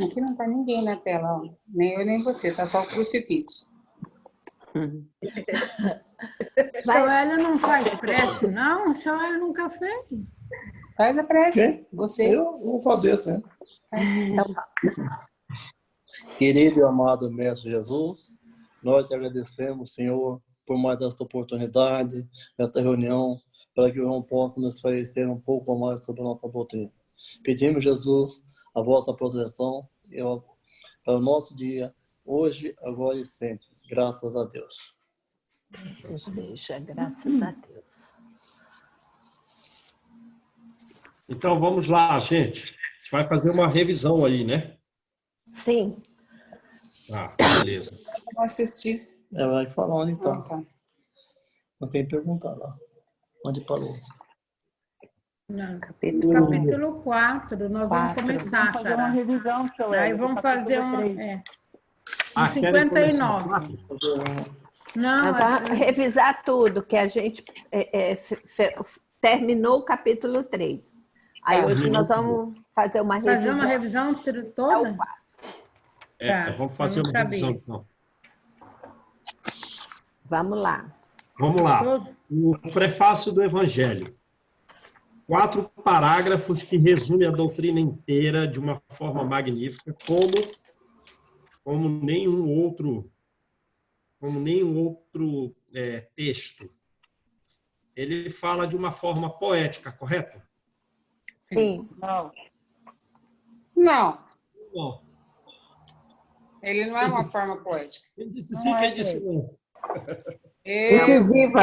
Aqui não tá ninguém na tela, ó. Nem eu, nem você. Tá só o crucifixo. Seu Hélio não faz prece, não? O seu Hélio nunca fez. Faz a prece. Quem? Você. Eu vou fazer assim. Faz. Querido e amado Mestre Jesus, nós te agradecemos, Senhor, por mais esta oportunidade, esta reunião, para que o irmão possa nos esclarecer um pouco mais sobre a nossa doutrina. Pedimos, Jesus, a vossa proteção para o nosso dia, hoje, agora e sempre. Graças a Deus. Assim seja, graças a Deus. Então, vamos lá, gente. A gente vai fazer uma revisão aí, né? Sim. Ah, beleza. Vou assistir. Vai falando, então. Tá. Não tem que perguntar lá. Onde parou? Não. Capítulo Capítulo 4, nós vamos começar, Vamos fazer uma revisão, seu Aí Hélio, vamos do capítulo fazer uma... 3. Querem começar 59. quatro? Não, Nós vamos revisar tudo, que a gente terminou o capítulo 3. Aí hoje nós vamos fazer uma revisão. fazer uma revisão toda? Tá, Vamos fazer eu não uma revisão, sabia. então. Vamos lá. Vamos lá. O prefácio do Evangelho. 4 parágrafos que resumem a doutrina inteira de uma forma magnífica, como nenhum outro texto. Ele fala de uma forma poética, correto? Sim. Não. Não. Bom, Ele não é uma forma poética. quem disse sim, quem disse não? incisiva.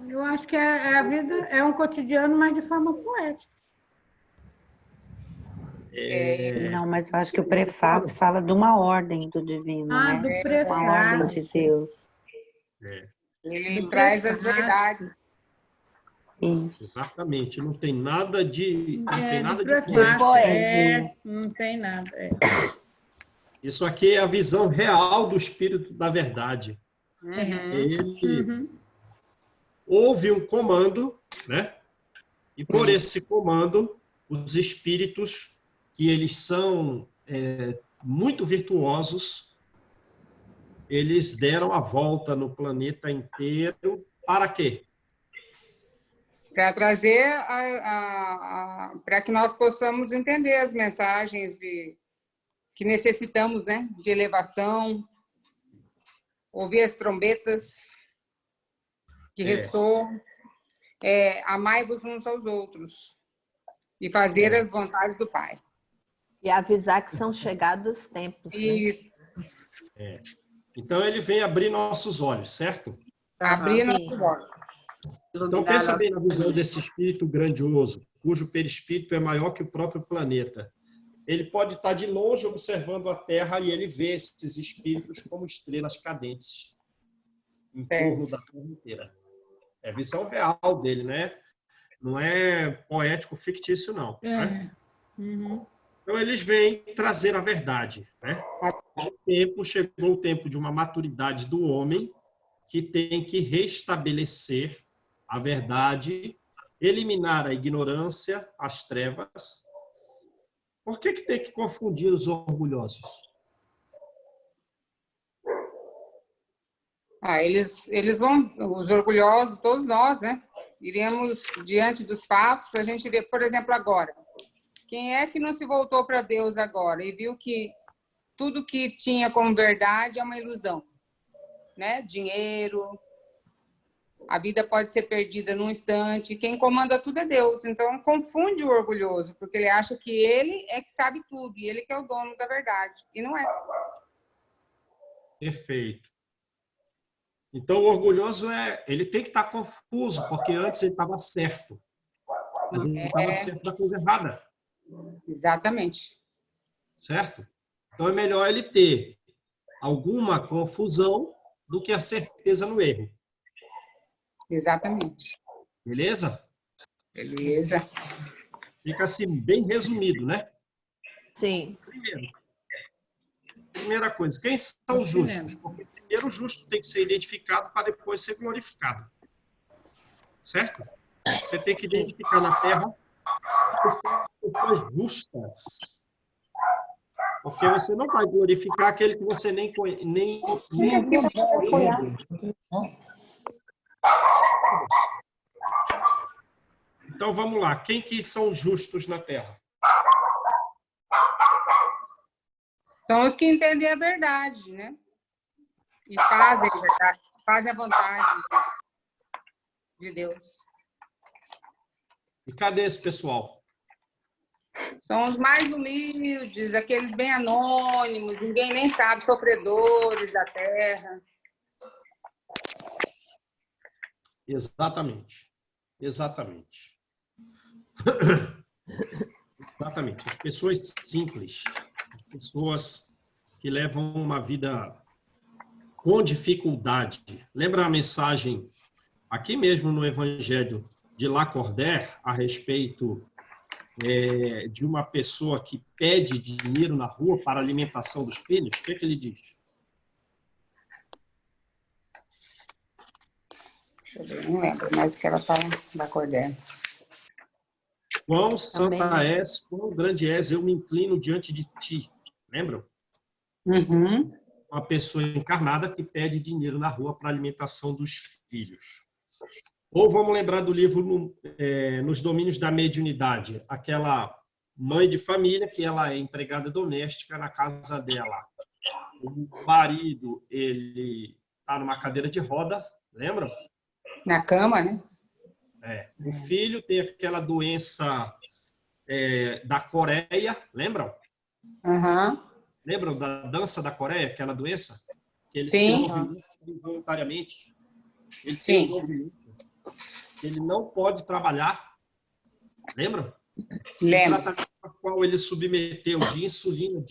Eu acho que a vida é um cotidiano, mas de forma poética. Não, mas eu acho que o prefácio fala de uma ordem do divino, Ah, né? do Uma ordem prefácio. de Deus. Ele Do traz as prefácio. verdades. Isso. Exatamente, não tem nada de Do poético. prefácio. Não tem nada. Isso aqui é a visão real do Espírito da Verdade. Ele houve um comando, né? E por esse comando, os espíritos, que eles são muito virtuosos, eles deram a volta no planeta inteiro. Para quê? Para trazer, para que nós possamos entender as mensagens que necessitamos, né? De elevação, ouvir as trombetas que ressoam, amai-vos uns aos outros e fazer as vontades do Pai. E avisar que são chegados os tempos. Isso. Né? Então, ele vem abrir nossos olhos, certo? Abrir nossos olhos. Então, pensa bem na visão desse espírito grandioso, cujo perispírito é maior que o próprio planeta. Ele pode estar de longe observando a Terra e ele vê esses espíritos como estrelas cadentes em torno da Terra inteira. É a visão real dele, né? Não é poético fictício, não. Né? Então, eles vêm trazer a verdade. Né? Chegou o tempo de uma maturidade do homem que tem que restabelecer a verdade, eliminar a ignorância, as trevas. Por que tem que confundir os orgulhosos? Eles vão, os orgulhosos, todos nós, né? Iremos diante dos fatos, a gente vê, por exemplo, agora. Quem é que não se voltou para Deus agora e viu que tudo que tinha como verdade é uma ilusão, né? Dinheiro, a vida pode ser perdida num instante. Quem comanda tudo é Deus. Então, confunde o orgulhoso, porque ele acha que ele é que sabe tudo e ele que é o dono da verdade. E não é. Perfeito. Então, o orgulhoso ele tem que estar confuso, porque antes ele estava certo. Mas ele estava certo da coisa errada. Exatamente. Certo? Então, é melhor ele ter alguma confusão do que a certeza no erro. Exatamente. Beleza? Beleza. Fica assim, bem resumido, né? Sim. Primeira coisa, quem são os justos? Porque primeiro o justo tem que ser identificado para depois ser glorificado. Certo? Você tem que identificar na Terra pessoas justas. Porque você não vai glorificar aquele que você nem Então, vamos lá. Quem que são justos na Terra? São os que entendem a verdade, né? E fazem a verdade, fazem a vontade de Deus. E cadê esse pessoal? São os mais humildes, aqueles bem anônimos, ninguém nem sabe, sofredores da terra. Exatamente. Exatamente. Exatamente. As pessoas simples, as pessoas que levam uma vida com dificuldade. Lembra a mensagem aqui mesmo no Evangelho de Lacordaire a respeito de uma pessoa que pede dinheiro na rua para a alimentação dos filhos? O que é que ele diz? Deixa eu ver, não lembro mais que ela fala da Lacordaire. Quão santa és, quão grande és, eu me inclino diante de ti. Lembram? Uhum. Uma pessoa encarnada que pede dinheiro na rua para a alimentação dos filhos. Ou vamos lembrar do livro Nos Domínios da Mediunidade, aquela mãe de família que ela é empregada doméstica na casa dela. O marido, ele está numa cadeira de roda, lembram? Na cama, né? O filho tem aquela doença da Coreia, lembram? Uhum. Lembram da dança da Coreia, aquela doença? Que ele Sim. se ouve involuntariamente. Ele Sim. se ouve. Ele não pode trabalhar. Lembram? Lembro. O tratamento ao qual ele submeteu de insulina,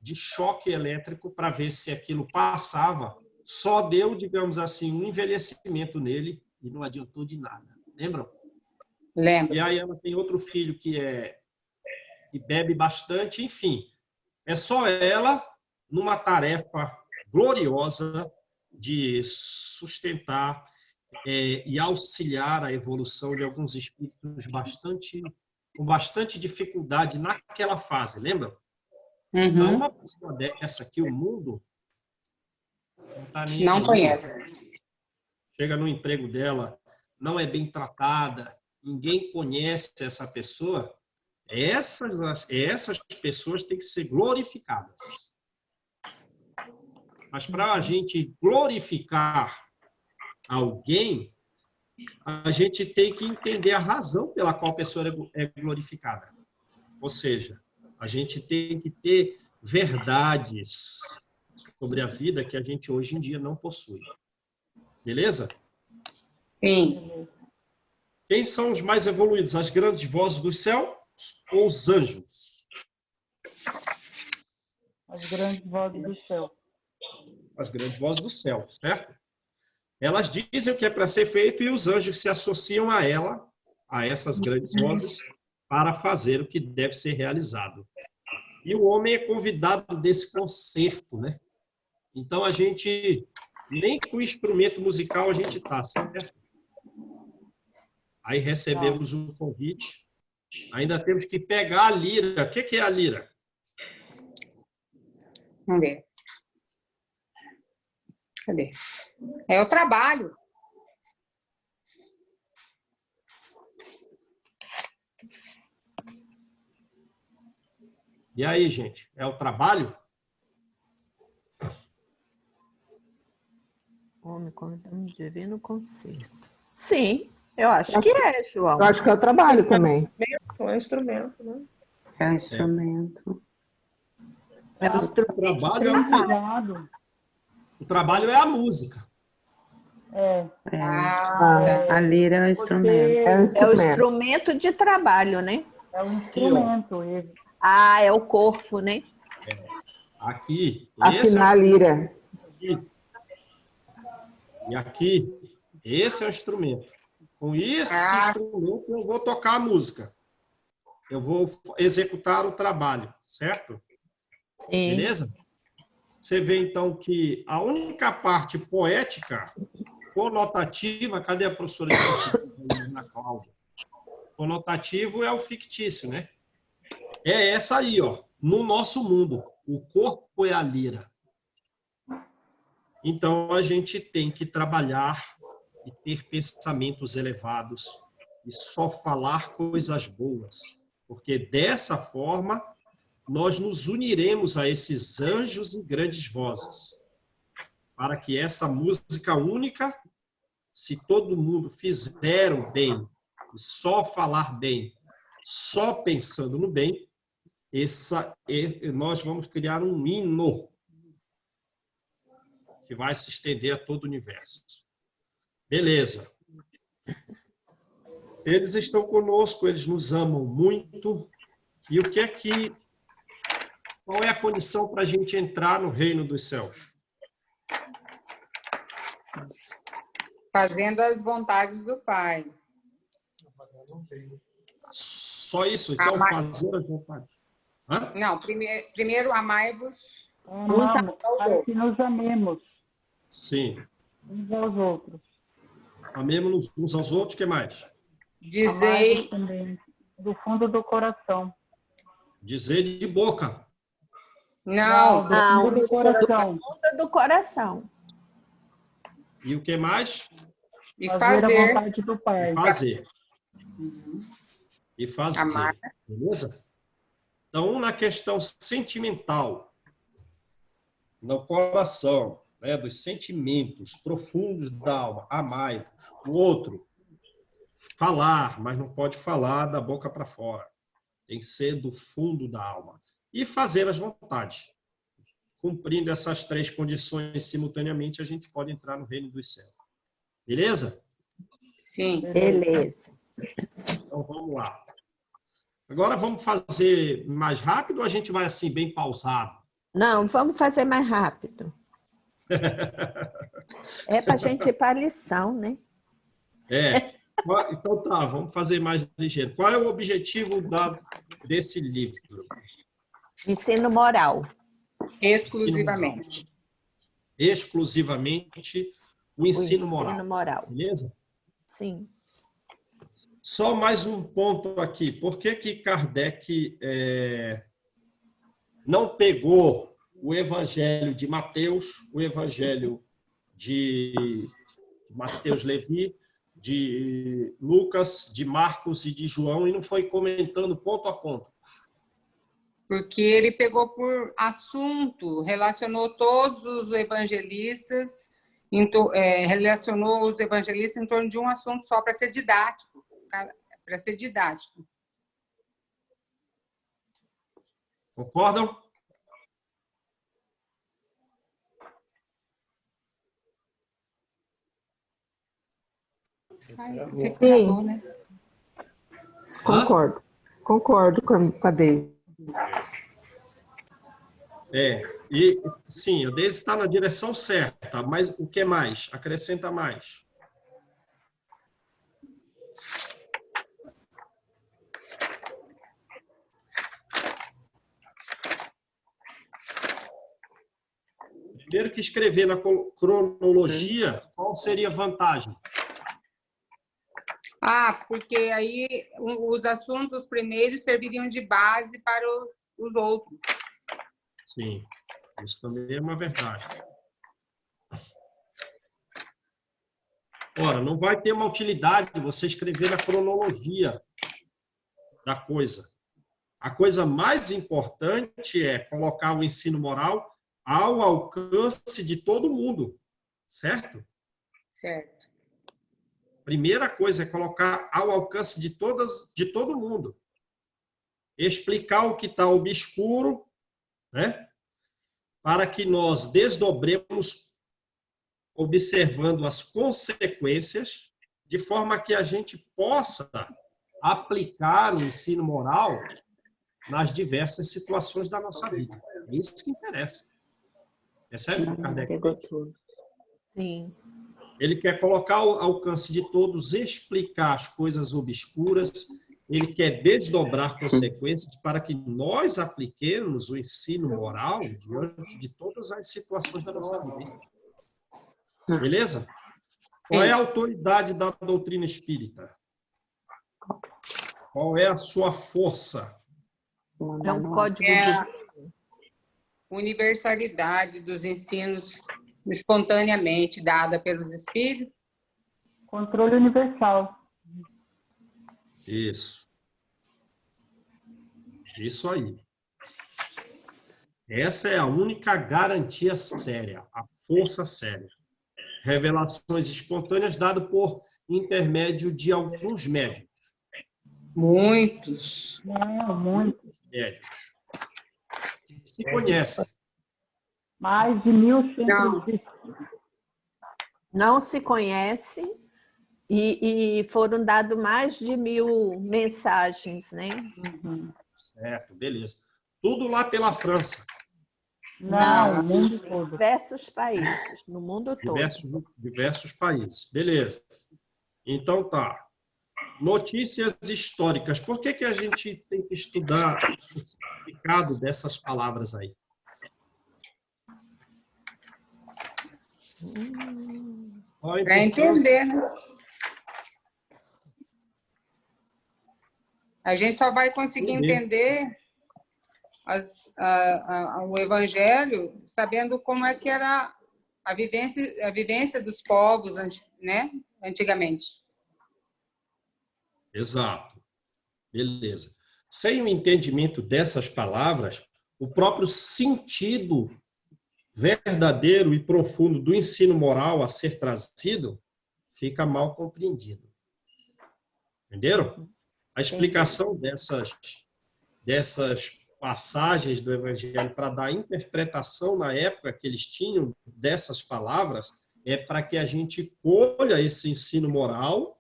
de choque elétrico, para ver se aquilo passava, só deu, digamos assim, um envelhecimento nele e não adiantou de nada. Lembram? Lembro. E aí ela tem outro filho que bebe bastante, enfim. É só ela, numa tarefa gloriosa de sustentar e auxiliar a evolução de alguns espíritos com bastante dificuldade naquela fase, lembra? Então, Uhum. uma pessoa dessa aqui, o mundo não está nem Não aí. conhece. Chega no emprego dela, não é bem tratada, ninguém conhece essa pessoa. Essas pessoas têm que ser glorificadas. Mas para a gente glorificar alguém, a gente tem que entender a razão pela qual a pessoa é glorificada. Ou seja, a gente tem que ter verdades sobre a vida que a gente hoje em dia não possui. Beleza? Sim. Quem são os mais evoluídos? As grandes vozes do céu ou os anjos? As grandes vozes do céu. As grandes vozes do céu, certo? Elas dizem o que é para ser feito e os anjos se associam a essas grandes vozes, para fazer o que deve ser realizado. E o homem é convidado desse concerto, né? Então, a gente, nem com o instrumento musical a gente está, certo? Aí recebemos um convite, ainda temos que pegar a lira. O que é a lira? Vamos ver. Cadê? É o trabalho. E aí, gente? É o trabalho? Homem, convidamos divino concerto. Sim, eu acho que é, João. Eu acho que é o trabalho também. É um instrumento, né? É um instrumento. É um instrumento. O trabalho é a música. A lira é um instrumento. É o instrumento de trabalho, né? É um instrumento. Ah, é o corpo, né? Aqui. Afinar a lira. E aqui, esse é o instrumento. Com esse instrumento, eu vou tocar a música. Eu vou executar o trabalho, certo? Sim. Beleza? Você vê, então, que a única parte poética, conotativa, cadê a professora de Ana Cláudia? Conotativo é o fictício, né? É essa aí, ó. No nosso mundo, o corpo é a lira. Então, a gente tem que trabalhar e ter pensamentos elevados e só falar coisas boas. Porque dessa forma, nós nos uniremos a esses anjos e grandes vozes. Para que essa música única, se todo mundo fizer o bem, e só falar bem, só pensando no bem, nós vamos criar um hino que vai se estender a todo o universo. Beleza. Eles estão conosco, eles nos amam muito. E o que é que... Qual é a condição para a gente entrar no reino dos céus? Fazendo as vontades do Pai. Só isso? Então, fazer as vontades. Hã? Não, primeiro amai-vos. Para que nos amemos Sim. uns aos outros. Amemos uns aos outros, o que mais? Dizei... Também, do fundo do coração. Dizer de boca. Não, do fundo do coração. Fundo do coração. E o que mais? e Fazer a fazer. vontade do Pai. Fazer. E fazer. Amar. Beleza? Então, na questão sentimental, no coração, né, dos sentimentos profundos da alma, amai-vos. O outro, falar, mas não pode falar da boca para fora. Tem que ser do fundo da alma. E fazer as vontades. Cumprindo essas três condições simultaneamente, a gente pode entrar no reino dos céus. Beleza? Sim. Beleza. Então, vamos lá. Agora, vamos fazer mais rápido ou a gente vai assim, bem pausado? Não, vamos fazer mais rápido. É para a gente ir para a lição, né? É. Então tá, vamos fazer mais ligeiro. Qual é o objetivo desse livro? Ensino moral. Exclusivamente. Exclusivamente o ensino moral. Beleza? Sim. Só mais um ponto aqui. Por que Kardec não pegou o Evangelho de Mateus, o Evangelho de Mateus Levi, de Lucas, de Marcos e de João e não foi comentando ponto a ponto? Porque ele pegou por assunto, relacionou todos os evangelistas, relacionou os evangelistas em torno de um assunto só, para ser didático. Para ser didático. Concordam? Você acabou, né? Concordo. Concordo com a Deise. E sim, a Deise está na direção certa, mas o que mais? Acrescenta mais. Primeiro que escrever na cronologia, qual seria a vantagem? Porque aí os assuntos primeiros serviriam de base para os outros. Sim, isso também é uma verdade. Ora, não vai ter uma utilidade você escrever na cronologia da coisa. A coisa mais importante é colocar o ensino moral ao alcance de todo mundo, certo? Certo. Primeira coisa é colocar ao alcance de todo mundo. Explicar o que está obscuro, né? Para que nós desdobremos observando as consequências, de forma que a gente possa aplicar o ensino moral nas diversas situações da nossa vida. É isso que interessa. Percebe, Kardec? Sim. Ele quer colocar ao alcance de todos, explicar as coisas obscuras, ele quer desdobrar consequências para que nós apliquemos o ensino moral diante de todas as situações da nossa vida. Beleza? Qual é a autoridade da doutrina espírita? Qual é a sua força? É um código É de... universalidade dos ensinos espontaneamente dada pelos Espíritos. Controle universal. Isso. Isso aí. Essa é a única garantia séria, a força séria. Revelações espontâneas dadas por intermédio de alguns médiuns. Muitos. Não, muito. Médiuns. Se conhecem. Mais de 1.000 cientistas. Não se conhece e foram dadas mais de 1.000 mensagens, né? Uhum. Certo, beleza. Tudo lá pela França. Não, o mundo todo. Diversos países, no mundo todo. Diversos países. Beleza. Então tá. Notícias históricas. Por que a gente tem que estudar o significado dessas palavras aí? Para entender, né? A gente só vai conseguir entender o Evangelho sabendo como é que era a vivência dos povos, né? Antigamente. Exato. Beleza. Sem o entendimento dessas palavras, o próprio sentido verdadeiro e profundo do ensino moral a ser trazido fica mal compreendido. Entenderam? A explicação dessas passagens do Evangelho para dar interpretação na época que eles tinham dessas palavras é para que a gente colha esse ensino moral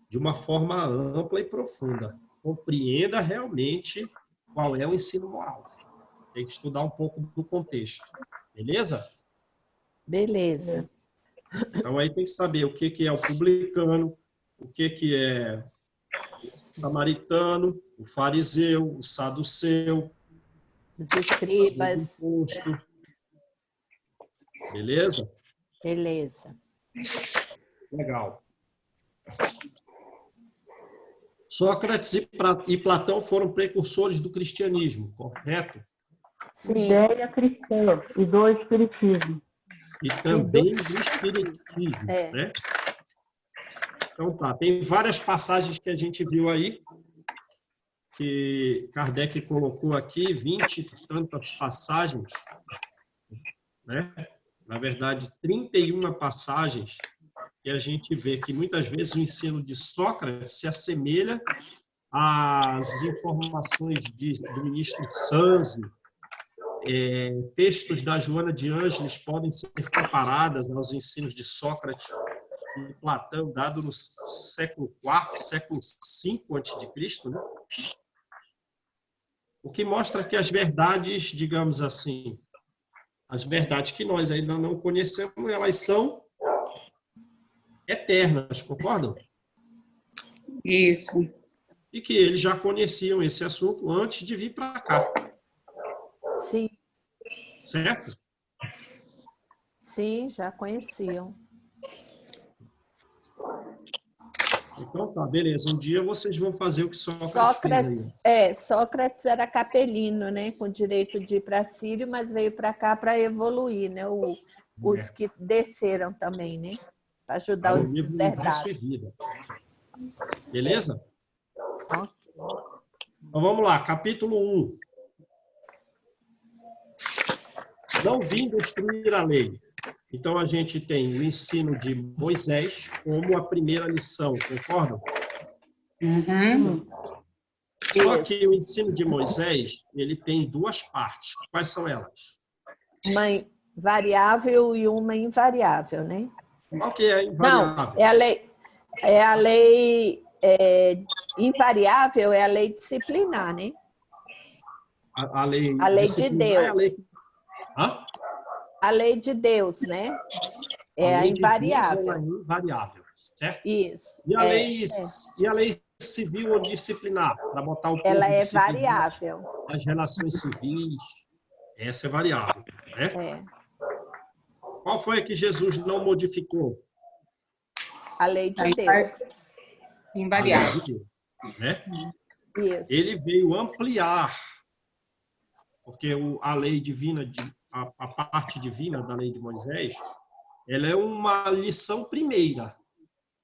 de uma forma ampla e profunda. Compreenda realmente qual é o ensino moral. Tem que estudar um pouco do contexto. Beleza? Beleza. Então, aí tem que saber o que é o publicano, o que é o samaritano, o fariseu, o saduceu, Os escribas. o imposto. Beleza? Beleza. Legal. Sócrates e Platão foram precursores do cristianismo, correto? Sim. Ideia cristã e do espiritismo. E também do espiritismo, né? Então tá, tem várias passagens que a gente viu aí, que Kardec colocou aqui, 20 e tantas passagens, né? Na verdade, 31 passagens, que a gente vê que muitas vezes o ensino de Sócrates se assemelha às informações do ministro Sanzi, textos da Joana de Ângeles podem ser comparadas aos ensinos de Sócrates e Platão, dado no século IV, século V a.C., né? O que mostra que as verdades, digamos assim, as verdades que nós ainda não conhecemos, elas são eternas, concordam? Isso. E que eles já conheciam esse assunto antes de vir para cá. Sim. Certo? Sim, já conheciam. Então tá, beleza. Um dia vocês vão fazer o que Sócrates fez aí. Sócrates era capelino, né? Com direito de ir para Sírio, mas veio para cá para evoluir, né? Os que desceram também, né? Para ajudar os deserdados. Beleza? Então vamos lá, capítulo 1. Não vim destruir a lei. Então a gente tem o ensino de Moisés como a primeira lição, concordam? Uhum. Só que o ensino de Moisés, ele tem duas partes. Quais são elas? Uma variável e uma invariável, né? Qual que é a invariável? Não, é a lei invariável, é a lei disciplinar, né? A lei de Deus. Hã? A lei de Deus, né? É a invariável. É invariável, certo? Isso. E a lei civil ou disciplinar, para botar o povo ela é variável. As relações civis, essa é variável, né? Qual foi a que Jesus não modificou? A lei de Deus. Invariável. Né? Isso. Ele veio ampliar, porque a lei divina, a parte divina da lei de Moisés, ela é uma lição primeira,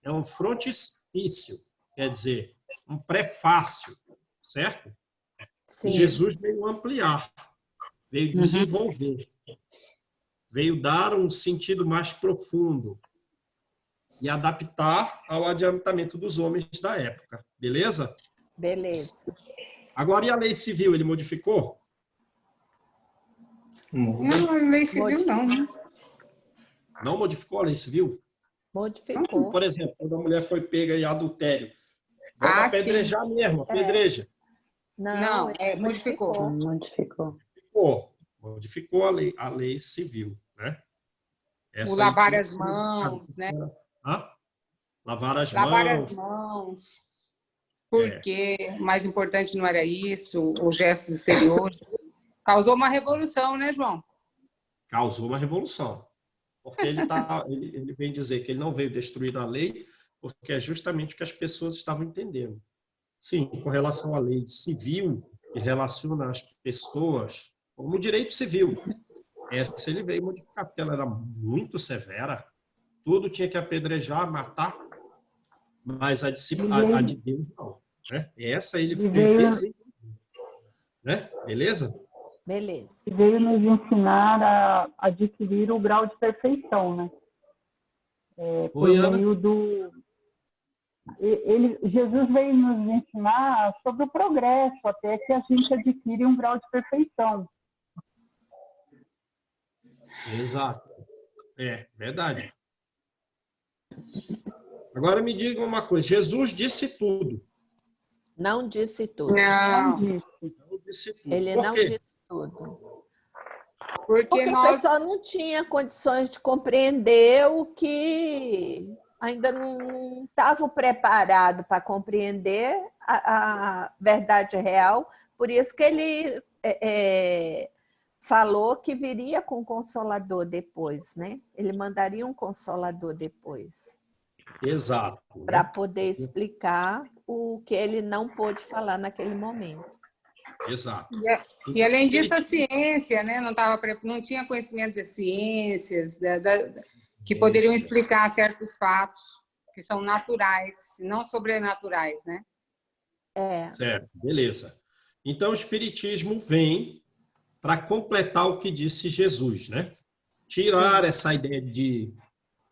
é um frontispício, quer dizer, um prefácio, certo? Sim. Jesus veio ampliar, veio desenvolver, veio dar um sentido mais profundo e adaptar ao adiantamento dos homens da época, beleza? Beleza. Agora, e a lei civil, ele modificou? Não, a lei civil não, né? Não modificou a lei civil? Modificou. Por exemplo, quando a mulher foi pega em adultério, vamos apedrejar mesmo, apedreja. Não, modificou. Modificou a lei civil, né? O lavar as mãos, né? Lavar as mãos. Porque o mais importante não era isso, os gestos exteriores. Causou uma revolução, né, João? Causou uma revolução. Porque ele vem dizer que ele não veio destruir a lei, porque é justamente o que as pessoas estavam entendendo. Sim, com relação à lei civil, que relaciona as pessoas como direito civil. Essa ele veio modificar, porque ela era muito severa. Tudo tinha que apedrejar, matar, mas a de Deus não. Né? Essa ele fez, né? Beleza? Beleza. E veio nos ensinar a adquirir o grau de perfeição, né? Por meio do... Jesus veio nos ensinar sobre o progresso, até que a gente adquire um grau de perfeição. Exato. Verdade. Agora me diga uma coisa, Jesus disse tudo. Não disse tudo. Não disse tudo. Ele não disse tudo. Porque o pessoal não tinha condições de compreender o que ainda não estava preparado para compreender a verdade real. Por isso que ele falou que viria com um consolador depois, né? Ele mandaria um consolador depois. Exato. Para poder explicar o que ele não pôde falar naquele momento. Exato. E além disso, a ciência, né? Não tinha conhecimento de ciências que poderiam explicar certos fatos que são naturais, não sobrenaturais, né? Certo, beleza. Então, o Espiritismo vem para completar o que disse Jesus, né? Tirar essa ideia de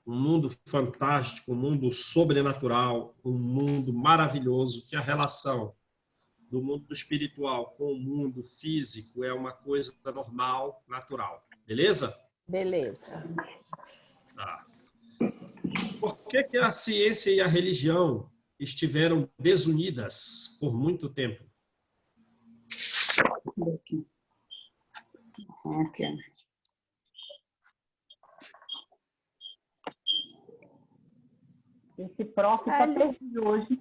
um mundo fantástico, um mundo sobrenatural, um mundo maravilhoso, que a relação do mundo espiritual com o mundo físico é uma coisa normal, natural. Beleza? Beleza. Tá. Por que a ciência e a religião estiveram desunidas por muito tempo? Okay. Esse prof está perdido hoje.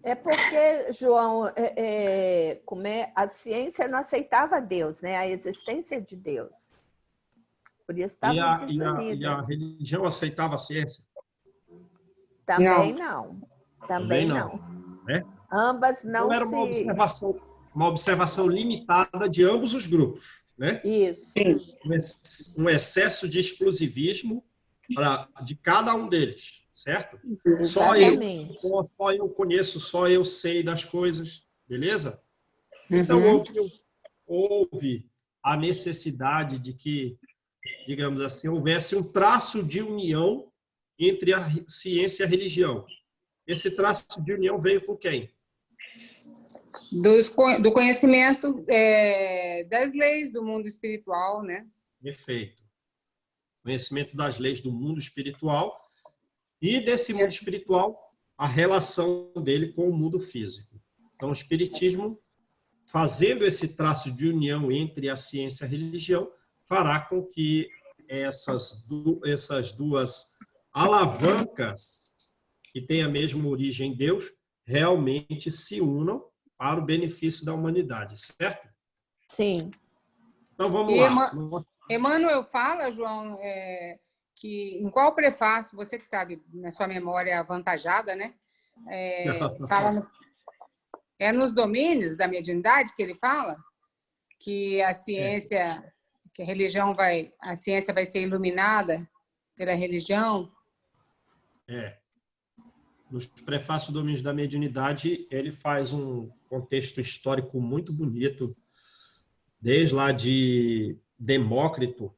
É porque, João, a ciência não aceitava Deus, né? A existência de Deus. Por isso estavam desunidas. E a religião aceitava a ciência? Também não. Também não. Né? Ambas não então, era uma observação limitada de ambos os grupos. Né? Isso. Um excesso de exclusivismo de cada um deles, certo? Exatamente. Só eu conheço, só eu sei das coisas, beleza? Então, houve a necessidade de que, digamos assim, houvesse um traço de união entre a ciência e a religião. Esse traço de união veio com quem? Do conhecimento das leis do mundo espiritual, né? Perfeito. Conhecimento das leis do mundo espiritual e desse mundo espiritual, a relação dele com o mundo físico. Então, o Espiritismo, fazendo esse traço de união entre a ciência e a religião, fará com que essas duas alavancas, que têm a mesma origem em Deus, realmente se unam para o benefício da humanidade, certo? Sim. Então, vamos lá. Emmanuel fala, João, que em qual prefácio, você que sabe, na sua memória avantajada, né? fala nos domínios da mediunidade que ele fala que a ciência, que a ciência vai ser iluminada pela religião. Nos prefácios do Domínios da Mediunidade, ele faz um contexto histórico muito bonito, desde lá de Demócrito,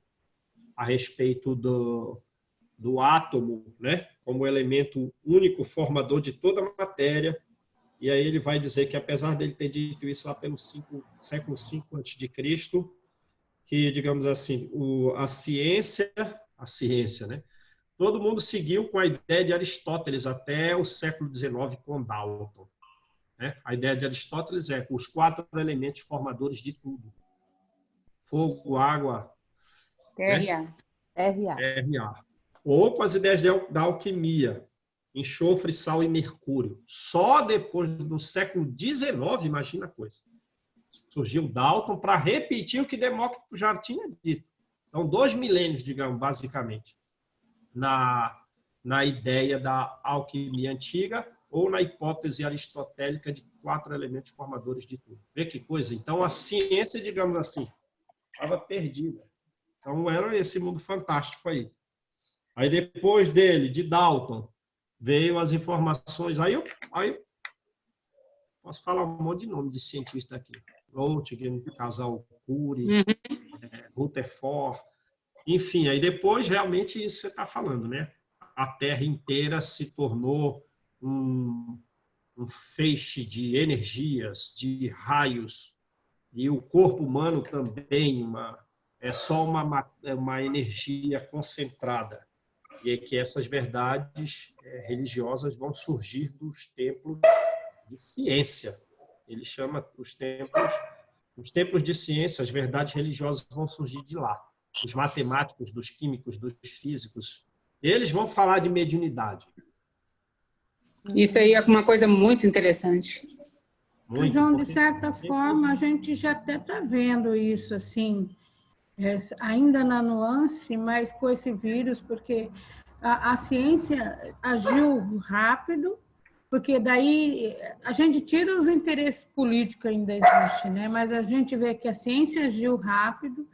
a respeito do átomo, né, como elemento único formador de toda a matéria. E aí ele vai dizer que, apesar dele ter dito isso lá pelo século V a.C., que, digamos assim, a ciência, né, todo mundo seguiu com a ideia de Aristóteles até o século XIX com Dalton. Né? A ideia de Aristóteles é os 4 elementos formadores de tudo: fogo, água, terra e ar. Ou com as ideias da alquimia: enxofre, sal e mercúrio. Só depois do século XIX, imagina a coisa, surgiu Dalton para repetir o que Demócrito já tinha dito. Então, 2 milênios, digamos, basicamente, na ideia da alquimia antiga ou na hipótese aristotélica de 4 elementos formadores de tudo. Vê que coisa? Então, a ciência, digamos assim, estava perdida. Então, era esse mundo fantástico aí. Aí, depois dele, de Dalton, veio as informações. Aí eu posso falar um monte de nome de cientista aqui. Roentgen, Casal Curie, Rutherford. Enfim, aí depois, realmente, isso você está falando, né? A Terra inteira se tornou um feixe de energias, de raios, e o corpo humano também é só uma energia concentrada. E é que essas verdades religiosas vão surgir dos templos de ciência. Ele chama os templos de ciência, as verdades religiosas vão surgir de lá. Os matemáticos, dos químicos, dos físicos, eles vão falar de mediunidade. Isso aí é uma coisa muito interessante. Muito, João, de certa forma, a gente já até está vendo isso, assim, ainda na nuance, mas com esse vírus, porque a ciência agiu rápido, porque daí a gente tira os interesses políticos, ainda existe, né? Mas a gente vê que a ciência agiu rápido,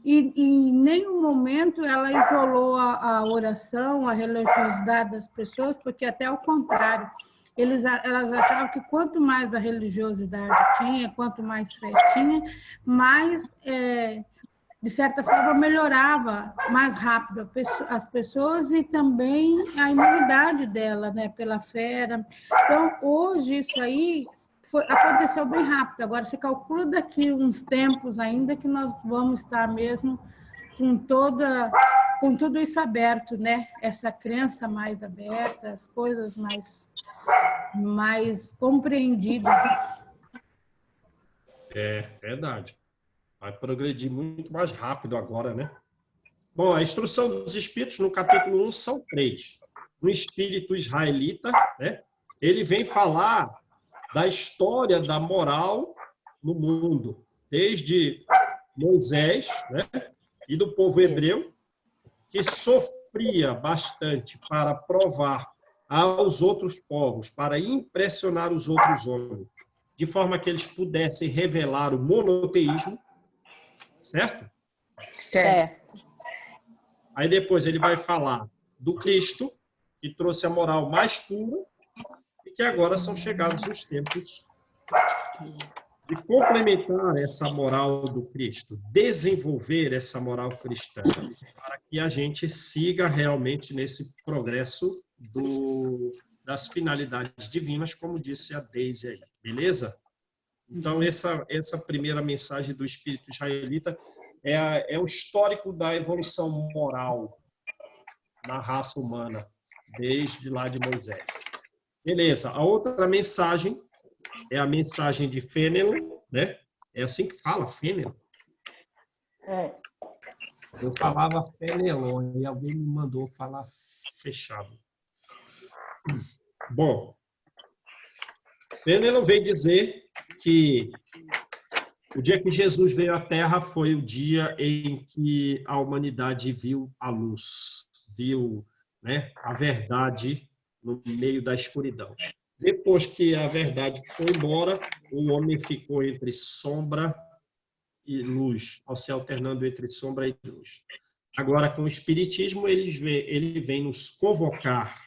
e em nenhum momento ela isolou a oração, a religiosidade das pessoas, porque até ao contrário, elas achavam que quanto mais a religiosidade tinha, quanto mais fé tinha, mais, de certa forma, melhorava mais rápido as pessoas e também a imunidade dela, né, pela fé. Então, hoje, isso aí aconteceu bem rápido. Agora, você calcula daqui uns tempos ainda que nós vamos estar mesmo com tudo isso aberto, né? Essa crença mais aberta, as coisas mais compreendidas. É verdade. Vai progredir muito mais rápido agora, né? Bom, a instrução dos espíritos, no capítulo 1, são 3. No espírito israelita, né, ele vem falar da história da moral no mundo, desde Moisés, né, e do povo hebreu, que sofria bastante para provar aos outros povos, para impressionar os outros homens, de forma que eles pudessem revelar o monoteísmo, certo? Certo. Aí depois ele vai falar do Cristo, que trouxe a moral mais pura, e que agora são chegados os tempos de complementar essa moral do Cristo, desenvolver essa moral cristã, para que a gente siga realmente nesse progresso das finalidades divinas, como disse a Deise aí, beleza? Então, essa primeira mensagem do espírito israelita é o histórico da evolução moral na raça humana, desde lá de Moisés. Beleza. A outra mensagem é a mensagem de Fênelon, né? É assim que fala, Fênelon? Eu falava Fênelon e alguém me mandou falar fechado. Bom, Fênelon veio dizer que o dia que Jesus veio à Terra foi o dia em que a humanidade viu a luz, viu, né, a verdade no meio da escuridão. Depois que a verdade foi embora, o homem ficou entre sombra e luz, ao se alternando entre sombra e luz. Agora, com o Espiritismo, ele vem nos convocar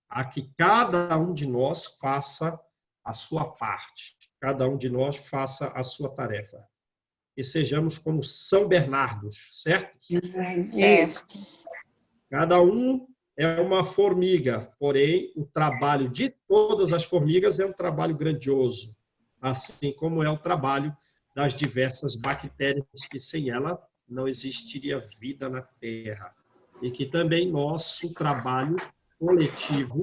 a que cada um de nós faça a sua parte, cada um de nós faça a sua tarefa. E sejamos como São Bernardos, certo? Isso. Cada um é uma formiga, porém, o trabalho de todas as formigas é um trabalho grandioso, assim como é o trabalho das diversas bactérias, que sem ela não existiria vida na Terra. E que também nosso trabalho coletivo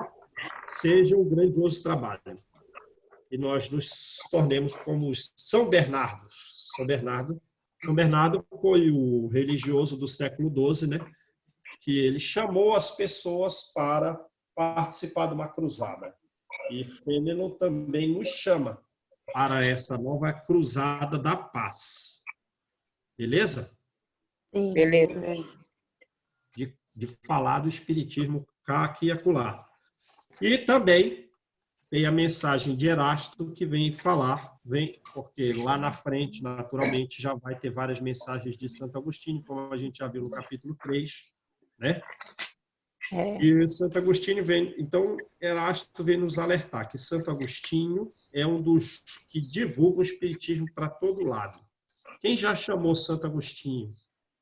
seja um grandioso trabalho. E nós nos tornemos como os São Bernardos. São Bernardo foi o religioso do século XII, né? Que ele chamou as pessoas para participar de uma cruzada. E Fênelon também nos chama para essa nova cruzada da paz. Beleza? Sim. Beleza. De falar do espiritismo cá, aqui e acolá. E também tem a mensagem de Erasto, que vem falar, porque lá na frente, naturalmente, já vai ter várias mensagens de Santo Agostinho, como a gente já viu no capítulo 3, né? E Santo Agostinho vem... Então, Erasto vem nos alertar que Santo Agostinho é um dos que divulga o espiritismo para todo lado. Quem já chamou Santo Agostinho?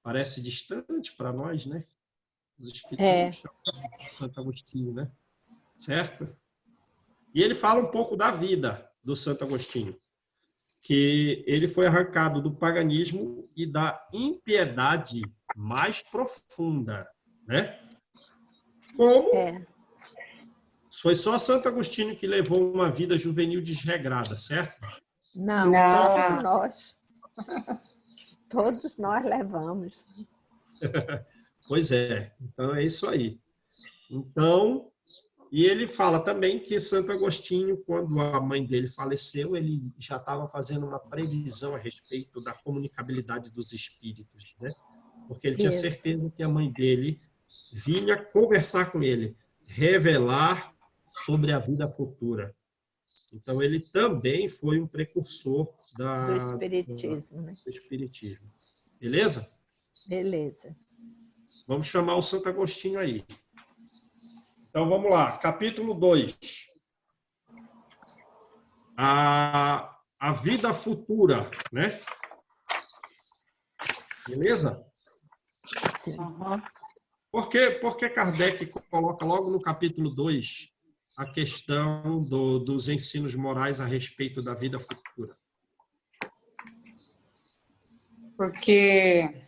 Parece distante para nós, né? Os espíritos chamam Santo Agostinho, né? Certo? E ele fala um pouco da vida do Santo Agostinho, que ele foi arrancado do paganismo e da impiedade mais profunda, né? Como foi só Santo Agostinho que levou uma vida juvenil desregrada, certo? Não, Não. todos nós. Todos nós levamos. Pois é, então é isso aí. Então, e ele fala também que Santo Agostinho, quando a mãe dele faleceu, ele já estava fazendo uma previsão a respeito da comunicabilidade dos espíritos, né? Porque ele tinha certeza que a mãe dele vinha conversar com ele, revelar sobre a vida futura. Então, ele também foi um precursor Do espiritismo, né? do espiritismo. Beleza? Beleza. Vamos chamar o Santo Agostinho aí. Então, vamos lá. Capítulo 2. A vida futura, né? Beleza? Sim. Por que Kardec coloca logo no capítulo 2 a questão dos ensinos morais a respeito da vida futura? Porque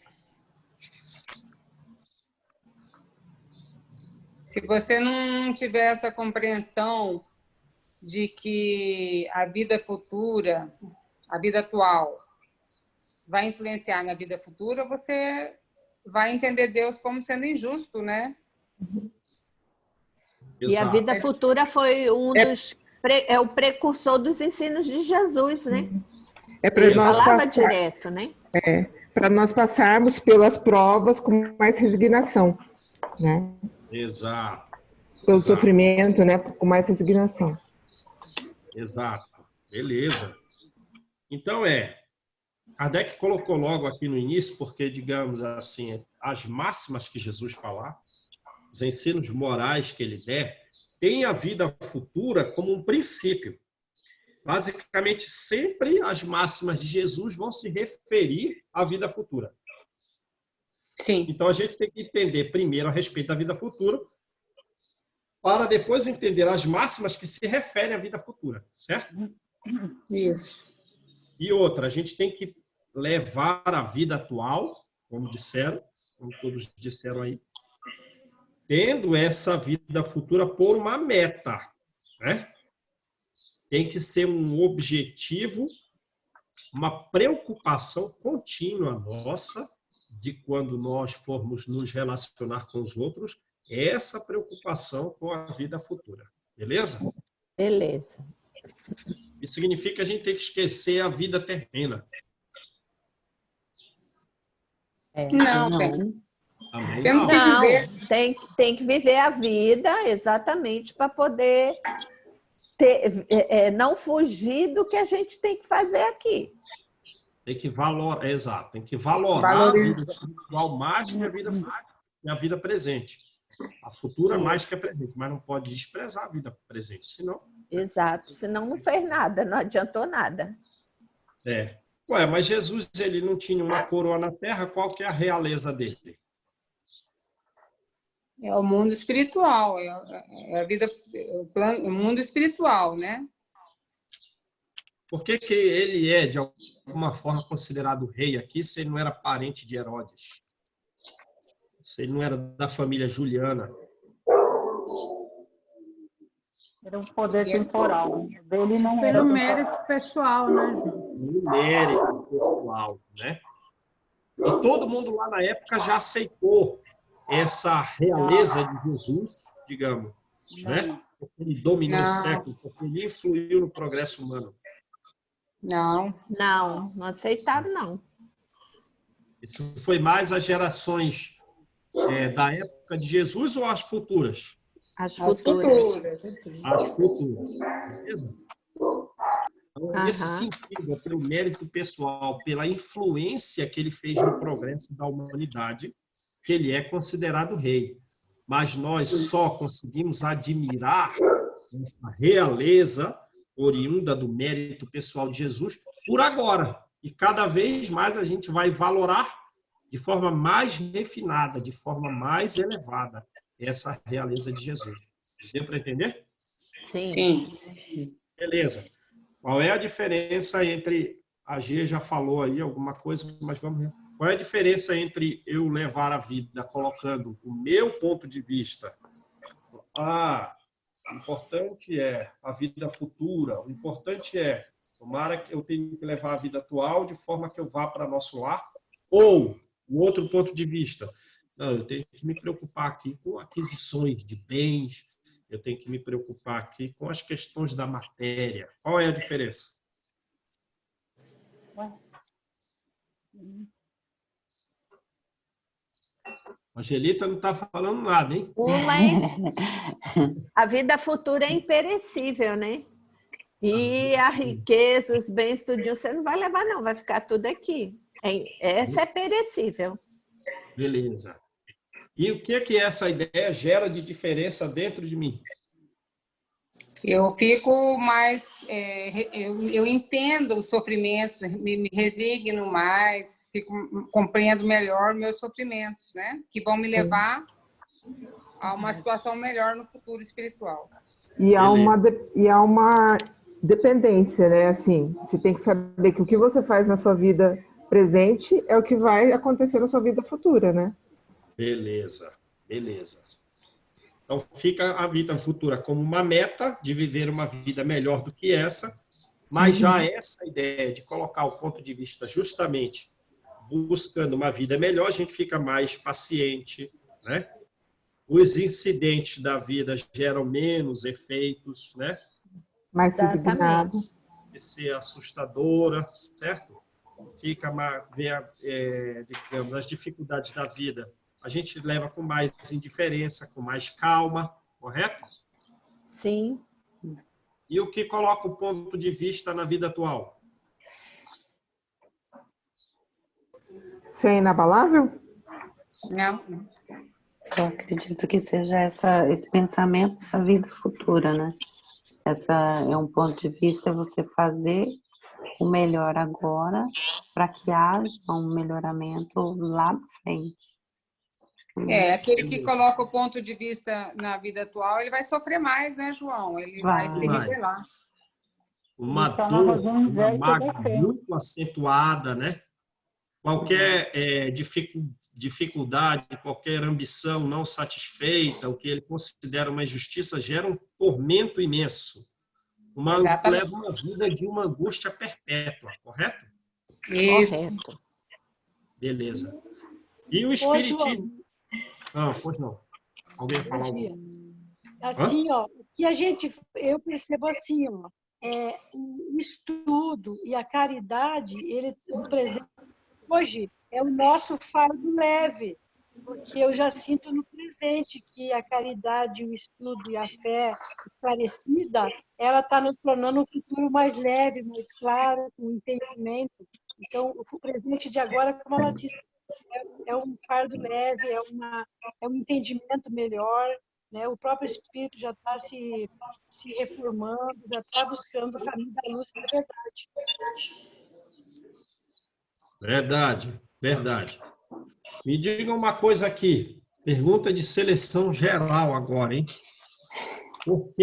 se você não tiver essa compreensão de que a vida futura, a vida atual, vai influenciar na vida futura, você vai entender Deus como sendo injusto, né? E a vida futura foi é o precursor dos ensinos de Jesus, né? Ele falava direto, né? Para nós passarmos pelas provas com mais resignação, né? Exato. Pelo sofrimento, né? Com mais resignação. Exato. Beleza. Então, Kardec colocou logo aqui no início, porque, digamos assim, as máximas que Jesus falar, os ensinos morais que ele der, tem a vida futura como um princípio. Basicamente, sempre as máximas de Jesus vão se referir à vida futura. Sim. Então, a gente tem que entender primeiro a respeito da vida futura, para depois entender as máximas que se referem à vida futura, certo? Isso. E outra, a gente tem que levar a vida atual, como todos disseram aí, tendo essa vida futura por uma meta, né? Tem que ser um objetivo, uma preocupação contínua nossa, de quando nós formos nos relacionar com os outros, essa preocupação com a vida futura. Beleza? Beleza. Isso significa que a gente tem que esquecer a vida terrena. Não. Temos que viver. Tem que viver a vida exatamente para poder não fugir do que a gente tem que fazer aqui. Tem que valorar, exato, tem que valorar a vida espiritual mais que a vida presente. A futura mais que a presente, mas não pode desprezar a vida presente, senão... Exato, senão não fez nada, não adiantou nada. Ué, mas Jesus, ele não tinha uma coroa na terra, qual que é a realeza dele? É o mundo espiritual, é a vida, o mundo espiritual, né? Por que que ele é, de alguma forma, considerado rei aqui, se ele não era parente de Herodes? Se ele não era da família Juliana? Era um poder temporal. Dele não era Pelo temporal. mérito pessoal, né, João? No mérito pessoal, né? E todo mundo lá na época já aceitou essa realeza de Jesus, digamos, né? Porque ele dominou o século, porque ele influiu no progresso humano. Não aceitaram, não. Isso foi mais as gerações da época de Jesus ou as futuras? As futuras. As futuras. Beleza? Então, nesse sentido, pelo mérito pessoal, pela influência que ele fez no progresso da humanidade, que ele é considerado rei. Mas nós só conseguimos admirar essa realeza oriunda do mérito pessoal de Jesus por agora. E cada vez mais a gente vai valorar de forma mais refinada, de forma mais elevada, essa realeza de Jesus. Deu para entender? Sim. Beleza. Qual é a diferença entre... A G já falou aí alguma coisa, mas vamos ver. Qual é a diferença entre eu levar a vida colocando o meu ponto de vista? O importante é a vida futura. O importante é, tomara que eu tenha que levar a vida atual de forma que eu vá para nosso lar. Ou o outro ponto de vista. Não, eu tenho que me preocupar aqui com aquisições de bens. Eu tenho que me preocupar aqui com as questões da matéria. Qual é a diferença? Angelita não está falando nada, hein? A vida futura é imperecível, né? E a riqueza, os bens, tudo você não vai levar, não. Vai ficar tudo aqui. Essa é perecível. Beleza. E o que essa ideia gera de diferença dentro de mim? Eu fico mais... eu entendo os sofrimentos, me resigno mais, compreendo melhor meus sofrimentos, né? Que vão me levar a uma situação melhor no futuro espiritual. E há uma dependência, né? Assim, você tem que saber que o que você faz na sua vida presente é o que vai acontecer na sua vida futura, né? Beleza. Então, fica a vida futura como uma meta de viver uma vida melhor do que essa, mas já essa ideia de colocar o ponto de vista justamente buscando uma vida melhor, a gente fica mais paciente, né? Os incidentes da vida geram menos efeitos, né? Mais resignado. De ser assustadora, certo? Fica mais, digamos, as dificuldades da vida. A gente leva com mais indiferença, com mais calma, correto? Sim. E o que coloca o ponto de vista na vida atual? Fé inabalável? Não. Eu acredito que seja esse pensamento da vida futura, né? Essa é um ponto de vista, você fazer o melhor agora para que haja um melhoramento lá na frente. Aquele que coloca o ponto de vista na vida atual, ele vai sofrer mais, né, João? Ele vai se rebelar. Uma dor, uma mágoa muito acentuada, né? Qualquer dificuldade, qualquer ambição não satisfeita, o que ele considera uma injustiça, gera um tormento imenso. Leva uma vida de uma angústia perpétua, correto? Isso. Correto. Beleza. E o espiritismo... pois não. Alguém falar algo? Assim, ó, que eu percebo assim, ó, o estudo e a caridade, no presente, hoje, é o nosso fardo leve, porque eu já sinto no presente que a caridade, o estudo e a fé esclarecida, ela está nos tornando um futuro mais leve, mais claro, com entendimento. Então, o presente de agora, como ela disse, é um fardo leve, é um entendimento melhor, né? O próprio espírito já está se reformando, já está buscando o caminho da luz e da verdade. Verdade, verdade. Me diga uma coisa aqui. Pergunta de seleção geral agora, hein? Por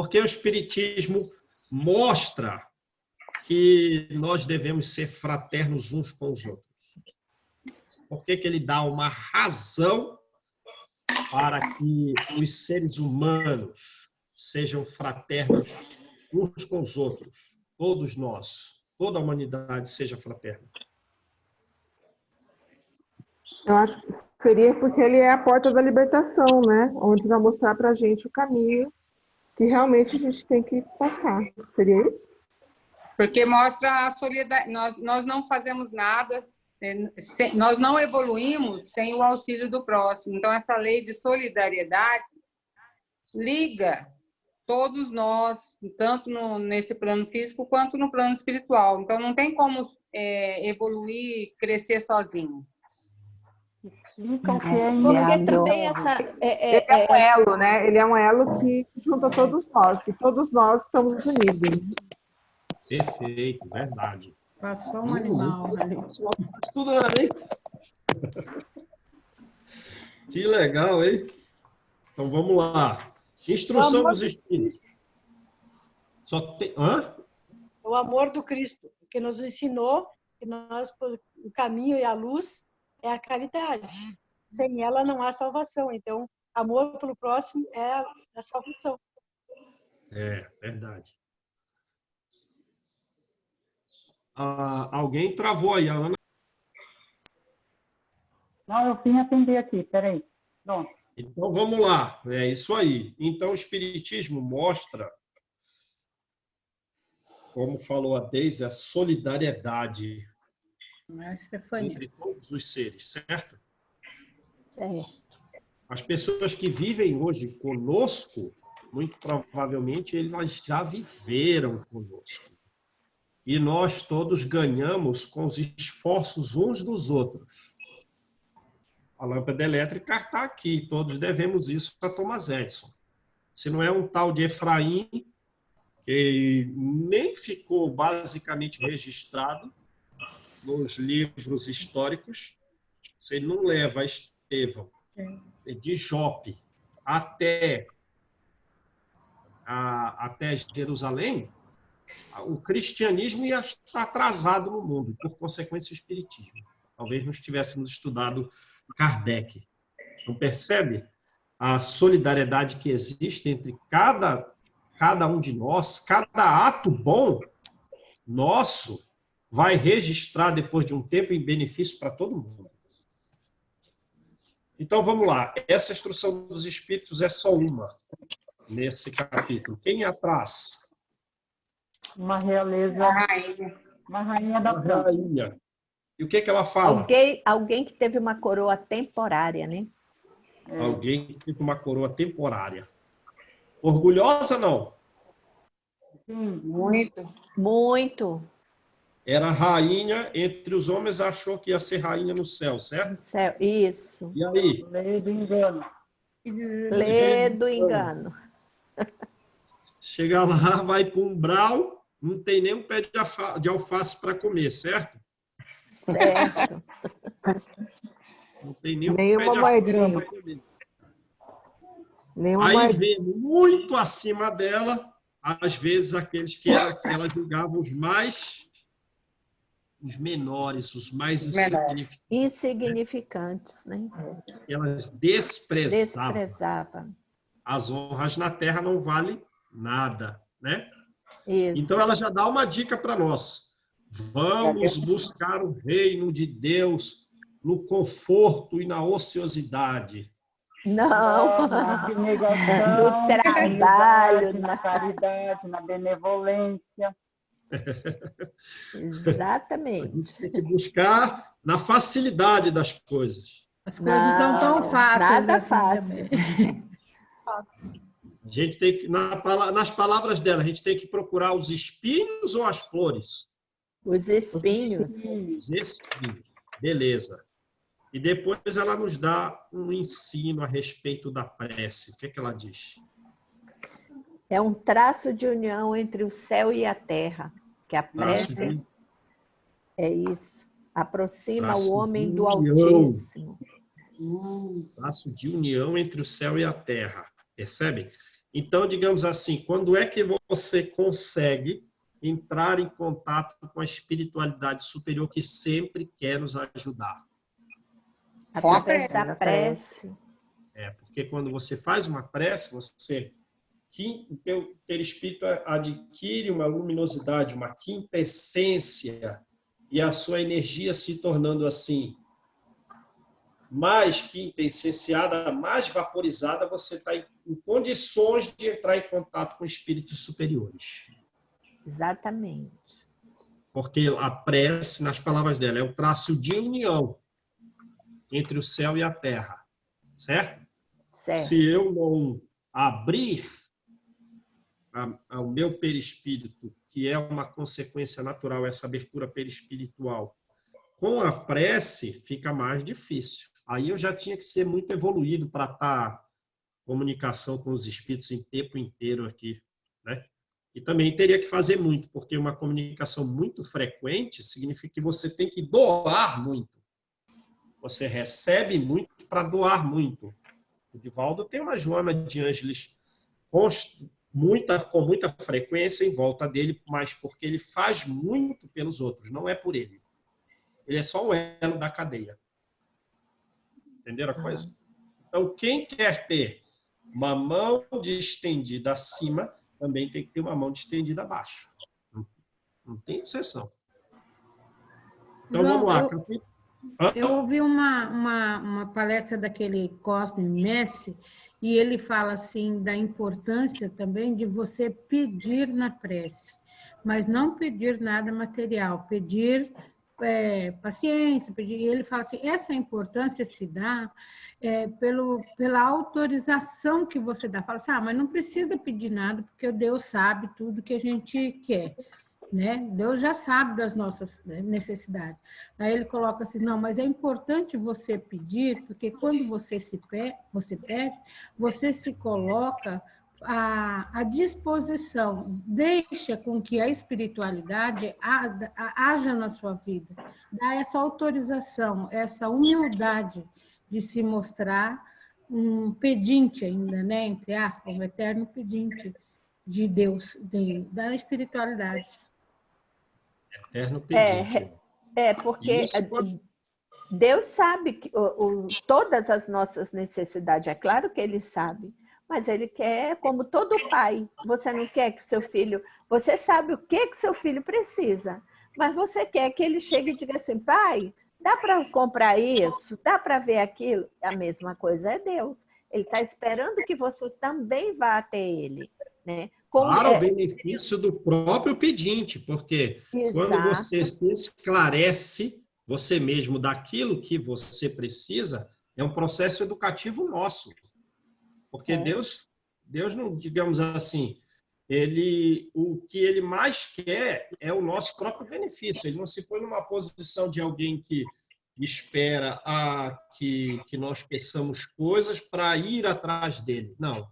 que o Espiritismo mostra que nós devemos ser fraternos uns com os outros? Por que ele dá uma razão para que os seres humanos sejam fraternos uns com os outros? Todos nós, toda a humanidade seja fraterna. Eu acho que seria porque ele é a porta da libertação, né? Onde vai mostrar para a gente o caminho que realmente a gente tem que passar. Seria isso? Porque mostra a solidariedade. Nós não fazemos nada, nós não evoluímos sem o auxílio do próximo. Então, essa lei de solidariedade liga todos nós, tanto nesse plano físico quanto no plano espiritual. Então, não tem como evoluir, crescer sozinho. Porque também essa... Ele é um elo, né? Ele é um elo que junta todos nós, que todos nós estamos unidos. Perfeito, verdade. Passou um animal ali. Estudando, hein? Que legal, hein? Então, vamos lá. Instrução dos espíritos. Só tem... Hã? O amor do Cristo, que nos ensinou que o caminho e a luz é a caridade. Sem ela não há salvação. Então, amor pelo próximo é a salvação. É, verdade. Alguém travou aí, a Ana. Não, eu vim atender aqui, peraí. Pronto. Então, vamos lá. É isso aí. Então, o Espiritismo mostra, como falou a Deise, a solidariedade entre todos os seres, certo? As pessoas que vivem hoje conosco, muito provavelmente, elas já viveram conosco. E nós todos ganhamos com os esforços uns dos outros. A lâmpada elétrica está aqui, todos devemos isso a Thomas Edison. Se não é um tal de Efraim, que nem ficou basicamente registrado nos livros históricos, se ele não leva Estevão de Jope até Jerusalém, o cristianismo ia estar atrasado no mundo, por consequência o espiritismo. Talvez não tivéssemos estudado Kardec. Não percebe a solidariedade que existe entre cada um de nós? Cada ato bom nosso vai registrar depois de um tempo em benefício para todo mundo. Então, vamos lá. Essa instrução dos espíritos é só uma nesse capítulo. Quem é atrás? Uma realeza. Uma rainha da França. Rainha. E o que ela fala? Alguém que teve uma coroa temporária, né? Alguém que teve uma coroa temporária. Orgulhosa, não? Sim. Muito. Era rainha entre os homens, achou que ia ser rainha no céu, certo? Isso. E aí? Lei do engano. Lei do engano. Chega lá, vai para um umbral, não tem nem um pé de alface para comer, certo? Certo. Não tem nem um Nenhuma pé de alface moedinha. para comer. Nenhuma Aí moedinha. vem muito acima dela, às vezes, aqueles que ela julgava os menores, os mais insignificantes, né? Elas desprezavam. Desprezava. As honras na terra não valem nada, né? Isso. Então, ela já dá uma dica para nós. Vamos buscar o reino de Deus no conforto e na ociosidade. Não. Na abnegação, No trabalho, na caridade, na benevolência. Exatamente. A gente tem que buscar na facilidade das coisas. As coisas não são tão fáceis. Nada assim fácil. também. A gente tem que, nas palavras dela, a gente tem que procurar os espinhos ou as flores? Os espinhos. Os espinhos. Beleza. E depois ela nos dá um ensino a respeito da prece. O que é que ela diz? É um traço de união entre o céu e a terra, que a prece é isso. Aproxima Traço o homem de do união. Altíssimo. Traço de união entre o céu e a terra. Percebem? Então, digamos assim, quando é que você consegue entrar em contato com a espiritualidade superior que sempre quer nos ajudar? Através da prece. Porque quando você faz uma prece, o teu espírito adquire uma luminosidade, uma quinta essência, e a sua energia se tornando assim mais quinta essenciada, mais vaporizada, você está em condições de entrar em contato com espíritos superiores. Exatamente. Porque a prece, nas palavras dela, é o traço de união entre o céu e a terra. Certo? Certo. Se eu não abrir ao meu perispírito, que é uma consequência natural, essa abertura perispiritual, com a prece fica mais difícil. Aí eu já tinha que ser muito evoluído para estar em comunicação com os espíritos em tempo inteiro aqui, né? E também teria que fazer muito, porque uma comunicação muito frequente significa que você tem que doar muito. Você recebe muito para doar muito. O Divaldo tem uma Joana de Ângeles com muita frequência em volta dele, mas porque ele faz muito pelos outros, não é por ele. Ele é só um elo da cadeia. Entenderam a coisa? Então, quem quer ter uma mão estendida acima, também tem que ter uma mão estendida abaixo. Não tem exceção. Então, João, vamos lá. Eu ouvi uma palestra daquele Cosme Messi, e ele fala assim da importância também de você pedir na prece, mas não pedir nada material, pedir paciência, pedir. E ele fala assim, essa importância se dá pela autorização que você dá. Fala assim, mas não precisa pedir nada, porque Deus sabe tudo que a gente quer. Né? Deus já sabe das nossas necessidades. Aí ele coloca assim, não, mas é importante você pedir, porque quando você pede, você se coloca à disposição, deixa com que a espiritualidade haja na sua vida, dá essa autorização, essa humildade de se mostrar um pedinte ainda, né? Entre aspas, um eterno pedinte de Deus, da espiritualidade. Eterno pedinte. Porque Deus sabe que, todas as nossas necessidades. É claro que Ele sabe, mas Ele quer, como todo pai. Você não quer que seu filho... Você sabe o que seu filho precisa, mas você quer que ele chegue e diga assim, pai, dá para comprar isso? Dá para ver aquilo? A mesma coisa é Deus. Ele está esperando que você também vá até Ele, né? Para o benefício do próprio pedinte, porque quando você se esclarece você mesmo daquilo que você precisa, é um processo educativo nosso. Porque Deus não, digamos assim, o que Ele mais quer é o nosso próprio benefício. Ele não se põe numa posição de alguém que espera que nós peçamos coisas para ir atrás dele. Não.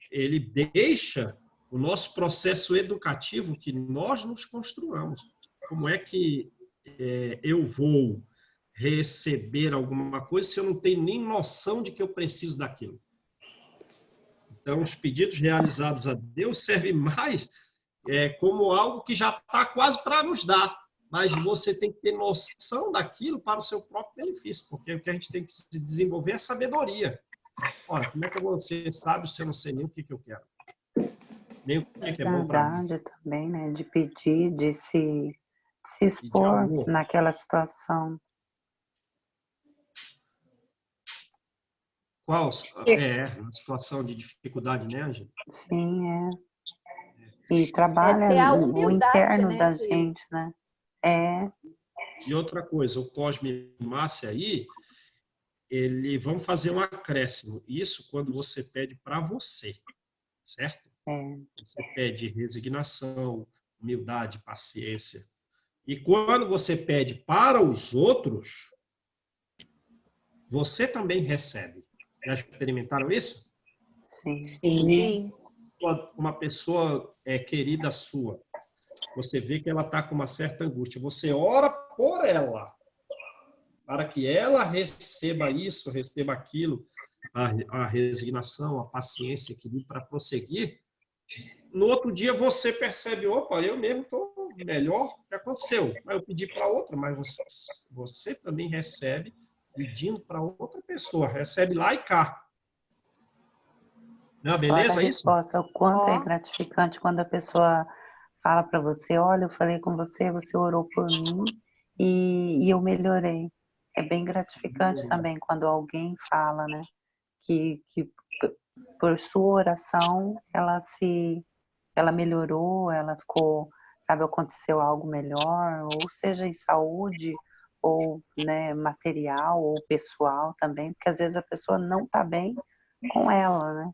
Ele deixa o nosso processo educativo que nós nos construamos. Como é que eu vou receber alguma coisa se eu não tenho nem noção de que eu preciso daquilo? Então, os pedidos realizados a Deus servem mais como algo que já está quase para nos dar, mas você tem que ter noção daquilo para o seu próprio benefício, porque o que a gente tem que desenvolver é sabedoria. Ora, como é que eu vou ser sábio se eu não sei nem o que eu quero? Nem o que é bom para mim? Também, né? De pedir, de se expor naquela situação. Qual? Na situação de dificuldade, né, Angela? Sim, E trabalha o interno da gente, né? E outra coisa, o Cosme Márcia aí, vamos fazer um acréscimo. Isso quando você pede para você, certo? Você pede resignação, humildade, paciência. E quando você pede para os outros, você também recebe. Já experimentaram isso? Sim. Uma pessoa querida sua, você vê que ela está com uma certa angústia. Você ora por ela, para que ela receba isso, receba aquilo, a resignação, a paciência, equilíbrio para prosseguir. No outro dia você percebe, opa, eu mesmo estou melhor, o que aconteceu? Eu pedi para outra, mas você também recebe pedindo para outra pessoa, recebe lá e cá. Não, beleza isso? Resposta, o quanto é gratificante quando a pessoa fala para você, olha, eu falei com você, você orou por mim e eu melhorei. É bem gratificante também quando alguém fala, né, que por sua oração ela melhorou, ela ficou, sabe, aconteceu algo melhor, ou seja em saúde, ou, né, material, ou pessoal também, porque às vezes a pessoa não está bem com ela, né?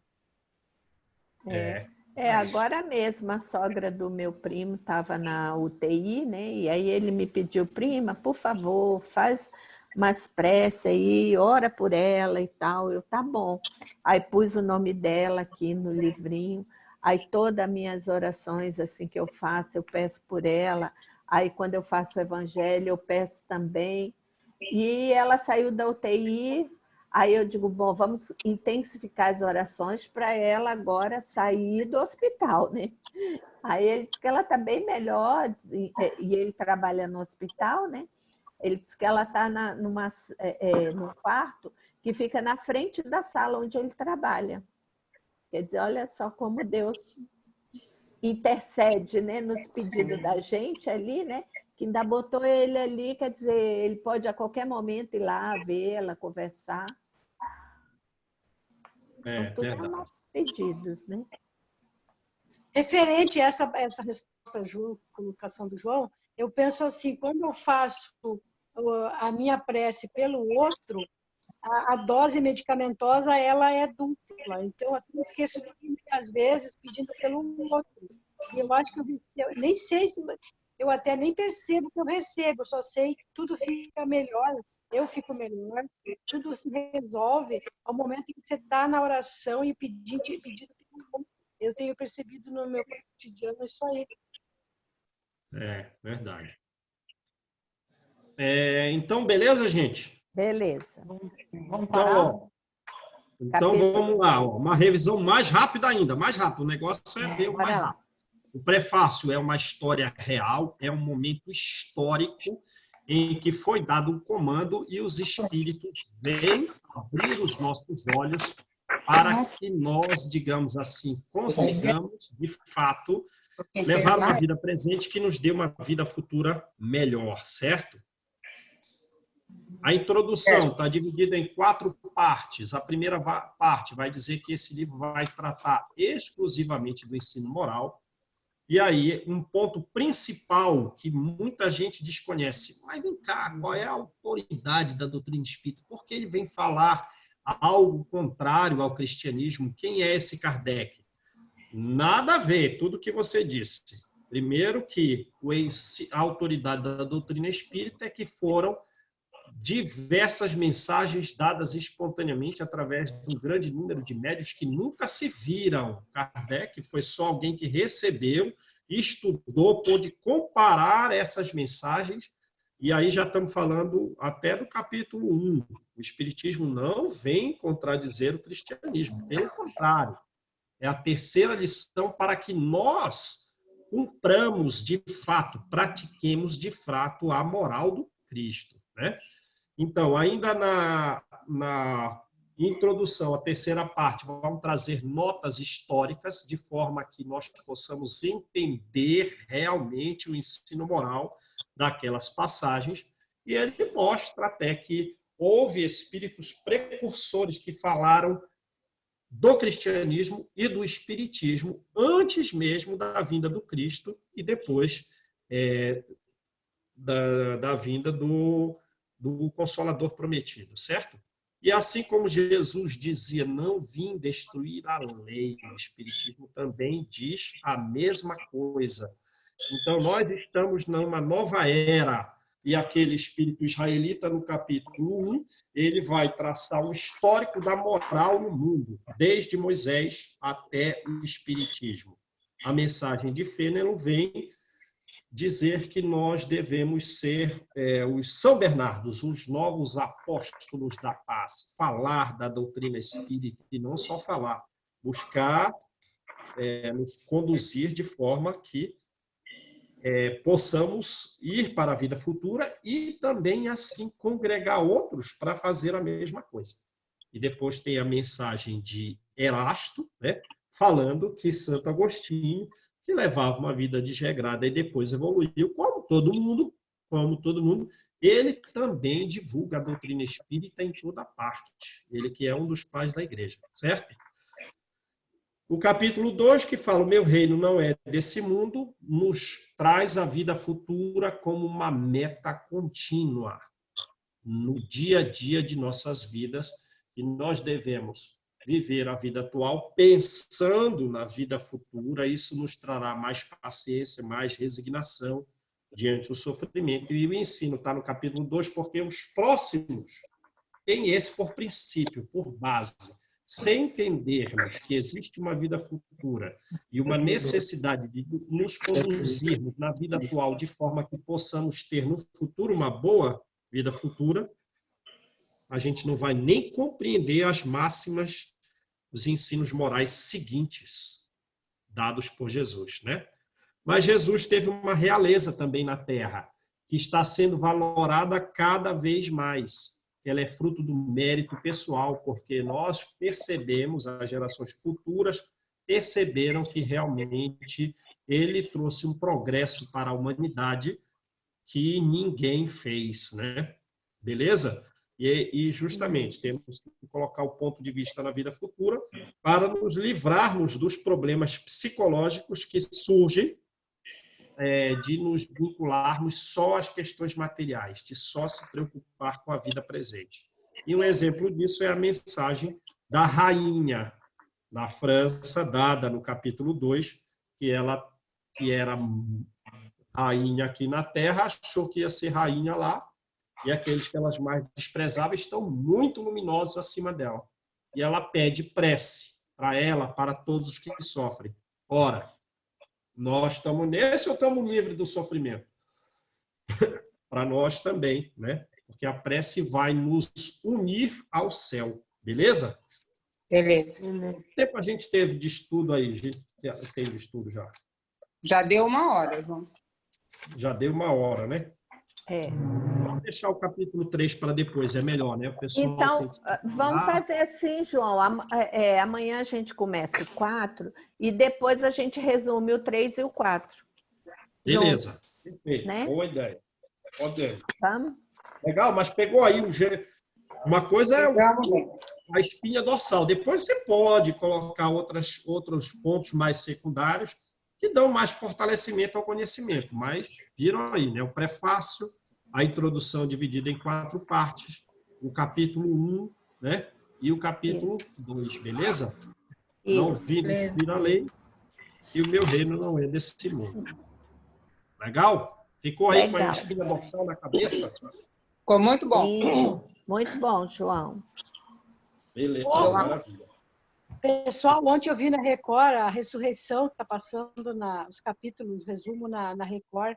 Agora mesmo a sogra do meu primo estava na UTI, né? E aí ele me pediu, prima, por favor, faz umas preces aí, ora por ela e tal. Eu, tá bom. Aí pus o nome dela aqui no livrinho. Aí todas as minhas orações assim que eu faço, eu peço por ela. Aí quando eu faço o evangelho, eu peço também. E ela saiu da UTI. Aí eu digo, bom, vamos intensificar as orações para ela agora sair do hospital, né? Aí ele disse que ela está bem melhor, e ele trabalha no hospital, né? Ele disse que ela está num quarto que fica na frente da sala onde ele trabalha. Quer dizer, olha só como Deus intercede, né, nos pedidos da gente ali, né? Que ainda botou ele ali, quer dizer, ele pode a qualquer momento ir lá vê-la, conversar. Então, tudo é nossos pedidos, né? Referente a essa resposta, colocação do João, eu penso assim, quando eu faço a minha prece pelo outro, a dose medicamentosa ela é dupla. Então, eu esqueço de mim muitas vezes pedindo pelo outro. E eu acho que eu nem sei se eu até nem percebo que eu recebo, eu só sei que tudo fica melhor, eu fico melhor, tudo se resolve ao momento em que você está na oração e pedindo pelo outro. Eu tenho percebido no meu cotidiano isso aí. Verdade. Então, beleza, gente? Beleza. Então vamos lá. Uma revisão mais rápida ainda, mais rápido. O negócio é ver o mais rápido. O prefácio é uma história real, é um momento histórico em que foi dado um comando e os espíritos vêm abrir os nossos olhos para que nós, digamos assim, consigamos, de fato, levar uma vida presente que nos dê uma vida futura melhor, certo? A introdução está dividida em 4 partes. A primeira parte vai dizer que esse livro vai tratar exclusivamente do ensino moral. E aí, um ponto principal que muita gente desconhece. Mas vem cá, qual é a autoridade da doutrina espírita? Por que ele vem falar algo contrário ao cristianismo? Quem é esse Kardec? Nada a ver, tudo que você disse. Primeiro que a autoridade da doutrina espírita é que foram diversas mensagens dadas espontaneamente através de um grande número de médiuns que nunca se viram. Kardec foi só alguém que recebeu, estudou, pôde comparar essas mensagens, e aí já estamos falando até do capítulo 1. O Espiritismo não vem contradizer o cristianismo, pelo contrário. É a terceira lição para que nós cumpramos de fato, pratiquemos de fato a moral do Cristo, né? Então, ainda na introdução, a terceira parte, vamos trazer notas históricas de forma que nós possamos entender realmente o ensino moral daquelas passagens. E ele mostra até que houve espíritos precursores que falaram do cristianismo e do espiritismo antes mesmo da vinda do Cristo e depois da vinda do Consolador prometido, certo? E assim como Jesus dizia, não vim destruir a lei, o Espiritismo também diz a mesma coisa. Então, nós estamos numa nova era, e aquele espírito israelita, no capítulo 1, ele vai traçar o histórico da moral no mundo, desde Moisés até o Espiritismo. A mensagem de Fênelon vem dizer que nós devemos ser os São Bernardos, os novos apóstolos da paz, falar da doutrina espírita e não só falar, buscar nos conduzir de forma que possamos ir para a vida futura e também, assim, congregar outros para fazer a mesma coisa. E depois tem a mensagem de Erasto, né, falando que Santo Agostinho, que levava uma vida desregrada e depois evoluiu, como todo mundo, ele também divulga a doutrina espírita em toda parte. Ele que é um dos pais da igreja, certo? O capítulo 2, que fala, o meu reino não é desse mundo, nos traz a vida futura como uma meta contínua no dia a dia de nossas vidas, e nós devemos viver a vida atual pensando na vida futura. Isso nos trará mais paciência, mais resignação diante do sofrimento. E o ensino está no capítulo 2, porque os próximos têm esse por princípio, por base. Sem entendermos que existe uma vida futura e uma necessidade de nos conduzirmos na vida atual de forma que possamos ter no futuro uma boa vida futura, a gente não vai nem compreender as máximas, os ensinos morais seguintes dados por Jesus, né? Mas Jesus teve uma realeza também na Terra, que está sendo valorada cada vez mais. Ela é fruto do mérito pessoal, porque nós percebemos, as gerações futuras perceberam que realmente ele trouxe um progresso para a humanidade que ninguém fez, né? Beleza? E justamente temos que colocar o ponto de vista na vida futura para nos livrarmos dos problemas psicológicos que surgem de nos vincularmos só às questões materiais, de só se preocupar com a vida presente. E um exemplo disso é a mensagem da rainha da França, dada no capítulo 2, que ela, que era rainha aqui na Terra, achou que ia ser rainha lá, e aqueles que elas mais desprezavam estão muito luminosos acima dela. E ela pede prece para ela, para todos os que sofrem. Ora, nós estamos nesse ou estamos livres do sofrimento? Para nós também, né? Porque a prece vai nos unir ao céu, beleza? Beleza. Quanto tempo a gente teve de estudo aí? A gente fez de estudo já? Já deu 1 hora, João. Já deu 1 hora, né? Vamos deixar o capítulo 3 para depois, é melhor, né? O pessoal então, vamos fazer assim, João. Amanhã a gente começa o 4 e depois a gente resume o 3 e o 4. Beleza. Perfeito. Né? Boa ideia. Pode. Vamos? Legal, mas pegou aí uma coisa é a espinha dorsal. Depois você pode colocar outros pontos mais secundários que dão mais fortalecimento ao conhecimento. Mas viram aí, né? O prefácio, a introdução dividida em 4 partes, o capítulo 1, né? E o capítulo 2, beleza? Não vim destruir a lei e o meu reino não é desse mundo. Legal? Ficou aí com a espinha dorsal na cabeça? Ficou muito bom. Sim, muito bom, João. Beleza, maravilha. Pessoal, ontem eu vi na Record a ressurreição que está passando os capítulos, resumo na Record.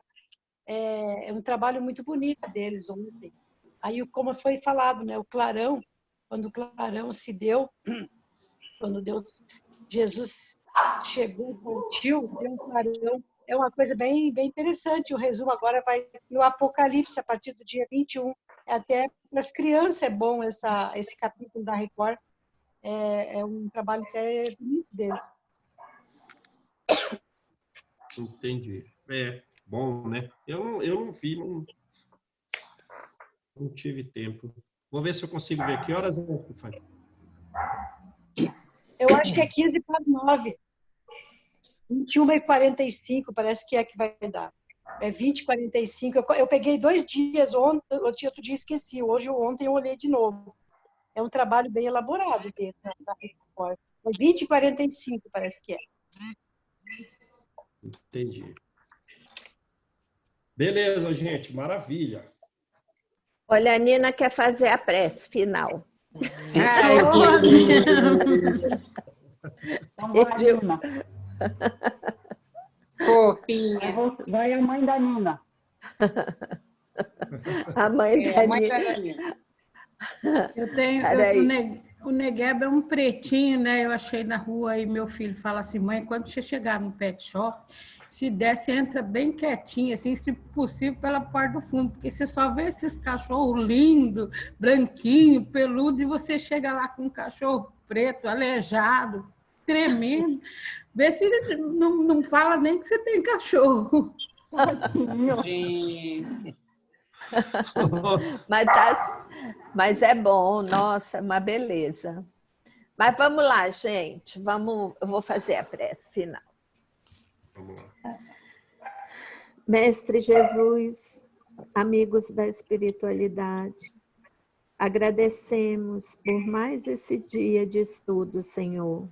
É um trabalho muito bonito deles ontem. Aí, como foi falado, né, o clarão, quando o clarão se deu, quando Jesus chegou, partiu, deu um clarão. É uma coisa bem, bem interessante. O resumo agora vai no Apocalipse, a partir do dia 21. Até para as crianças é bom esse capítulo da Record. É um trabalho que é bonito deles. Entendi. Bom, né? Eu não vi, não tive tempo. Vou ver se eu consigo ver. Que horas é, Stefania? Eu acho que é 15 para as 9. 21h45, parece que é que vai dar. É 20:45. Eu peguei 2 dias, ontem, outro dia esqueci, hoje ou ontem eu olhei de novo. É um trabalho bem elaborado dentro da Record. É 20:45, parece que é. Entendi. Beleza, gente, maravilha. Olha, a Nina quer fazer a prece final. Ai, boa mesmo. Então vai, Nina. Fofinha. Vai a mãe da Nina. A mãe É, da a mãe da Nina. Nina. O Negueba é um pretinho, né? Eu achei na rua e meu filho fala assim, mãe, quando você chegar no pet shop, se der, você entra bem quietinho, assim, se possível, pela porta do fundo, porque você só vê esses cachorros lindos, branquinho, peludo, e você chega lá com um cachorro preto, aleijado, tremendo. Vê se ele não fala nem que você tem cachorro. Gente. Mas é bom, nossa, uma beleza. Mas vamos lá, gente. Eu vou fazer a prece final. Vamos lá. Mestre Jesus, amigos da espiritualidade, agradecemos por mais esse dia de estudo, Senhor,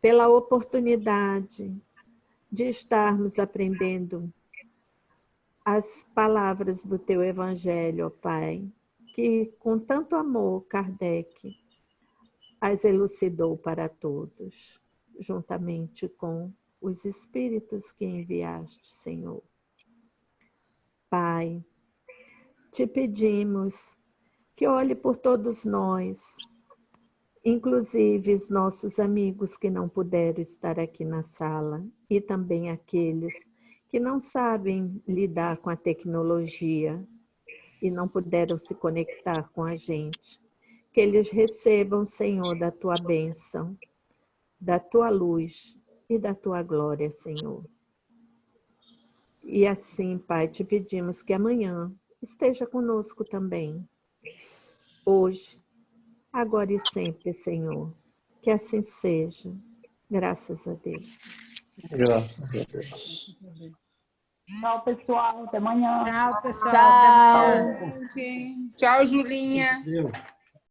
pela oportunidade de estarmos aprendendo as palavras do teu Evangelho, ó Pai, que com tanto amor Kardec as elucidou para todos, juntamente com os espíritos que enviaste, Senhor. Pai, te pedimos que olhe por todos nós, inclusive os nossos amigos que não puderam estar aqui na sala e também aqueles que não sabem lidar com a tecnologia e não puderam se conectar com a gente. Que eles recebam, Senhor, da tua bênção, da tua luz e da tua glória, Senhor. E assim, Pai, te pedimos que amanhã esteja conosco também. Hoje, agora e sempre, Senhor. Que assim seja. Graças a Deus. Graças a Deus. Tchau, pessoal. Até amanhã. Tchau, pessoal. Tchau. Até amanhã. Tchau, Julinha. Valeu.